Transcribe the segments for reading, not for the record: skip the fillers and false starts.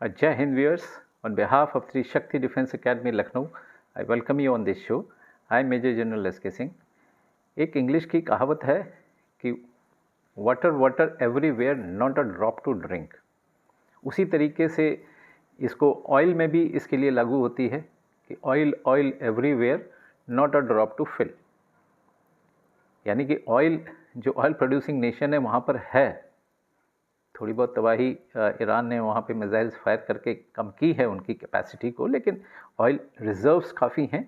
Jai Hind viewers, on behalf of Sri Shakti Defence Academy Lucknow, I welcome you on this show. I am Major General S.K. Singh. एक English की कहावत है कि water water everywhere not a drop to drink. उसी तरीके से इसको oil में भी इसके लिए लागू होती है कि oil oil everywhere not a drop to fill. यानी कि ऑयल जो ऑयल प्रोड्यूसिंग नेशन है वहाँ पर है, थोड़ी बहुत तबाही ईरान ने वहाँ पे मिसाइल्स फायर करके कम की है उनकी कैपेसिटी को, लेकिन ऑयल रिजर्व्स काफ़ी हैं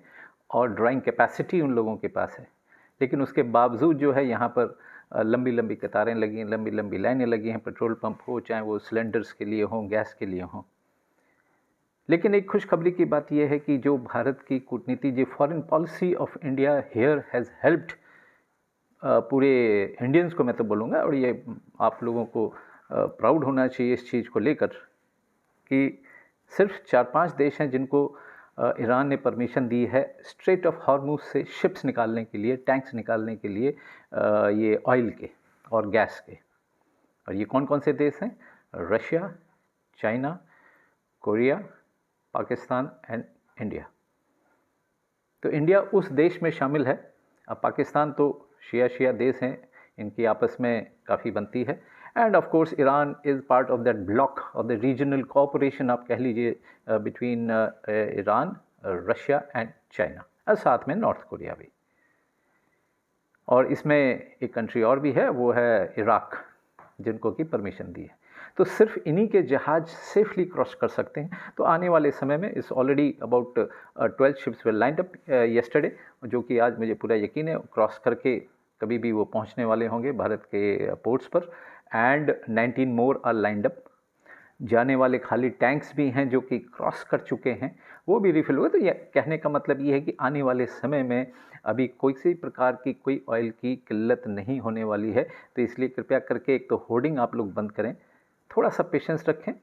और ड्राइंग कैपेसिटी उन लोगों के पास है। लेकिन उसके बावजूद जो है यहाँ पर लंबी लंबी कतारें लगी हैं, लंबी लंबी लाइनें लगी हैं, पेट्रोल पंप हो चाहे वो सिलेंडर्स के लिए हों, गैस के लिए हों। लेकिन एक खुशखबरी की बात यह है कि जो भारत की कूटनीति, जो foreign policy of India here has helped पूरे इंडियंस को, मैं तो बोलूँगा, और ये आप लोगों को प्राउड होना चाहिए इस चीज़ को लेकर कि सिर्फ 4-5 देश हैं जिनको ईरान ने परमिशन दी है स्ट्रेट ऑफ हॉर्मुज से शिप्स निकालने के लिए, टैंक्स निकालने के लिए, ये ऑयल के और गैस के। और ये कौन कौन से देश हैं? Russia, China, Korea, Pakistan and India. तो इंडिया उस देश में शामिल है। अब पाकिस्तान तो शिया देश हैं, इनकी आपस में काफ़ी बनती है। End of course Iran is part of that block of the regional cooperation, आप कह लीजिए, between Iran, Russia and China, और साथ में नॉर्थ कोरिया भी। और इसमें एक कंट्री और भी है, वो है इराक, जिनको की परमिशन दी है। तो सिर्फ इन्हीं के जहाज़ सेफली क्रॉस कर सकते हैं। तो आने वाले समय में इस already about 12 ships way lined up yesterday, जो कि आज मुझे पूरा यकीन है क्रॉस करके कभी भी वो पहुंचने वाले होंगे भारत के पोर्ट्स पर। And 19 more are lined up. जाने वाले खाली टैंक्स भी हैं जो कि क्रॉस कर चुके हैं, वो भी रिफिल हुए। तो ये कहने का मतलब ये है कि आने वाले समय में अभी कोई सी प्रकार की कोई ऑयल की किल्लत नहीं होने वाली है। तो इसलिए कृपया करके एक तो होर्डिंग आप लोग बंद करें, थोड़ा सा पेशेंस रखें,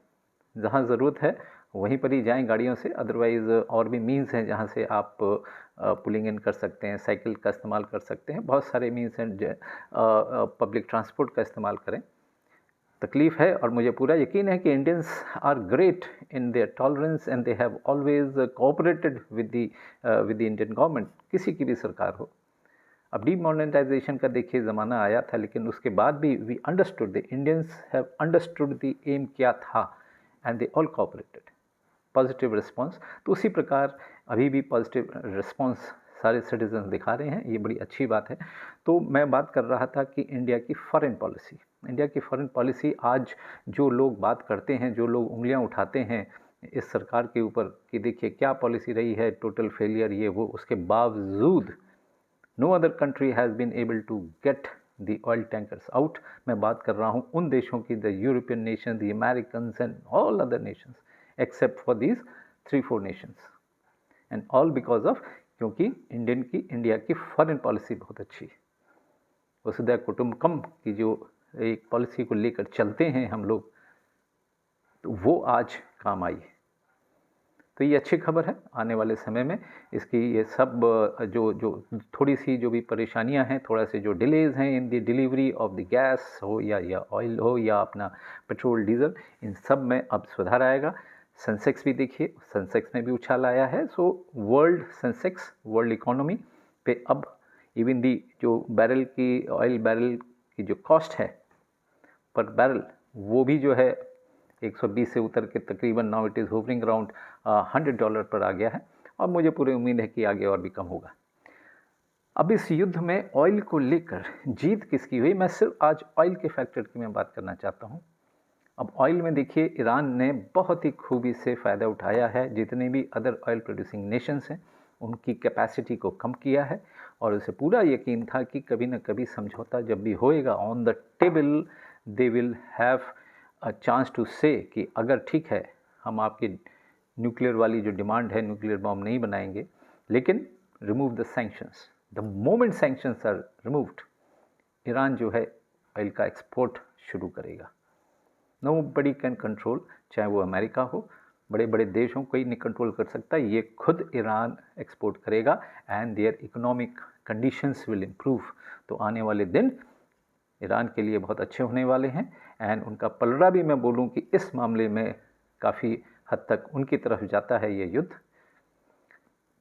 जहाँ ज़रूरत है वहीं पर ही जाएं गाड़ियों से। अदरवाइज़ और भी मीन्स हैं जहाँ से आप पुलिंग इन कर सकते हैं, साइकिल का इस्तेमाल कर सकते हैं, बहुत सारे मीन्स हैं। पब्लिक ट्रांसपोर्ट का इस्तेमाल करें। तकलीफ़ है और मुझे पूरा यकीन है कि Indians are great in their tolerance and they have always cooperated with the Indian government, किसी की भी सरकार हो। अब डीमोनेटाइजेशन का देखिए ज़माना आया था, लेकिन उसके बाद भी we understood, the Indians have understood the aim क्या था, and they all cooperated, positive response. तो उसी प्रकार अभी भी पॉजिटिव रिस्पांस सारे सिटीजन दिखा रहे हैं, ये बड़ी अच्छी बात है। तो मैं बात कर रहा था कि इंडिया की फॉरेन पॉलिसी, इंडिया की फॉरेन पॉलिसी, आज जो लोग बात करते हैं, जो लोग उंगलियां उठाते हैं इस सरकार के ऊपर कि देखिए क्या पॉलिसी रही है, टोटल फेलियर, ये वो, उसके बावजूद no other country has been able to get the oil tankers out. मैं बात कर रहा हूँ उन देशों की, the European nation, the American and all other nations except for these 3-4 nations, and all because of, क्योंकि इंडिया की फॉरेन पॉलिसी बहुत अच्छी है। वसुधैव कुटुंबकम की जो एक पॉलिसी को लेकर चलते हैं हम लोग, तो वो आज काम आई है। तो ये अच्छी खबर है। आने वाले समय में इसकी ये सब जो थोड़ी सी जो भी परेशानियां हैं, थोड़ा से जो डिलेज हैं in the delivery of the gas हो या ऑयल हो या अपना पेट्रोल डीजल, इन सब में अब सुधार आएगा। सेंसेक्स भी देखिए, सेंसेक्स में भी उछाल आया है। So world Sensex, world economy पे अब इवन दी जो बैरल की, ऑयल बैरल की जो कॉस्ट है पर बैरल, वो भी जो है 120 से उतर के तकरीबन now it is hovering around $100 पर आ गया है, और मुझे पूरी उम्मीद है कि आगे और भी कम होगा। अब इस युद्ध में ऑयल को लेकर जीत किसकी हुई, मैं सिर्फ आज ऑयल के फैक्टर की मैं बात करना चाहता हूँ। अब ऑयल में देखिए ईरान ने बहुत ही खूबी से फ़ायदा उठाया है। जितने भी अदर ऑयल प्रोड्यूसिंग नेशंस हैं उनकी कैपेसिटी को कम किया है, और उसे पूरा यकीन था कि कभी न कभी समझौता जब भी होएगा on the table, they will have a chance to say कि अगर ठीक है हम आपकी न्यूक्लियर वाली जो डिमांड है, न्यूक्लियर बॉम्ब नहीं बनाएंगे, लेकिन remove the sanctions. The moment sanctions are removed, Iran जो है ऑयल का एक्सपोर्ट शुरू करेगा। नो बडी कैन कंट्रोल, चाहे वो अमेरिका हो, बड़े बड़े देश हों, कोई नहीं कंट्रोल कर सकता, ये खुद ईरान एक्सपोर्ट करेगा and their economic conditions will improve. तो आने वाले दिन ईरान के लिए बहुत अच्छे होने वाले हैं, एंड उनका पलड़ा भी मैं बोलूं कि इस मामले में काफ़ी हद तक उनकी तरफ जाता है ये युद्ध।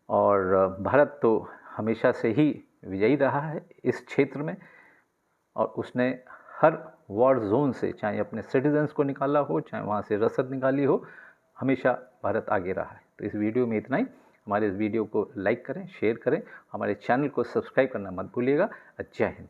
और भारत तो हमेशा से ही विजयी रहा है इस क्षेत्र में, और उसने हर वॉर जोन से चाहे अपने सिटीजन्स को निकाला हो, चाहे वहाँ से रसद निकाली हो, हमेशा भारत आगे रहा है। तो इस वीडियो में इतना ही। हमारे इस वीडियो को लाइक करें, शेयर करें, हमारे चैनल को सब्सक्राइब करना मत भूलिएगा। जय हिंद।